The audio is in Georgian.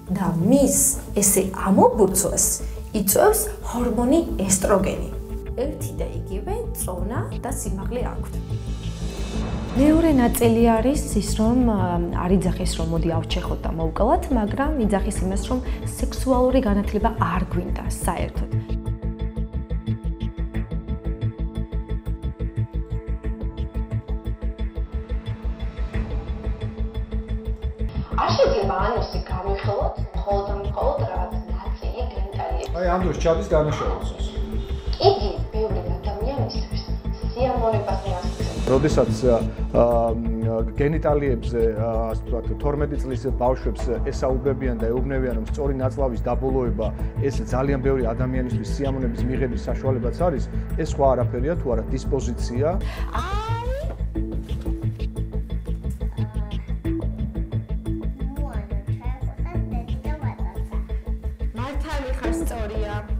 და მის ესე ამობურცვას იწვევს ჰორმონი ესტროგენი. ერთი და იგივე წონა და სიმაღლე აქვთ. მეორე ნაწილი არის ის, რომ არ იძახის, რომ მოდი ავჩეხოთ და მოვკლათ, მაგრამ იძახის იმას, რომ სექსუალური განათლება არ გვინდა საერთოდ. არ შეიძლება ანუსი გავიხილოთ მხოლოდ რაღაც ნაწილი გენიტალიების. აი ამ დროს ჩადის განაშაულებას. იგი ბევრი ადამიანისთვის სიამოვნებას მიაღწევს. როდესაც გენიტალიებზე, ასე ვთქვათ, 12 წლის ბავშვებს ესაუბრებიან და ეუბნებიან, რომ სწორი ნაწლავის დაბოლოება ეს ძალიან ბევრი ადამიანისთვის სიამოვნების მიღების საშუალებაც არის, ეს სხვა არაფერია თუ არა დისპოზიცია. მართალი ხარ სწორია.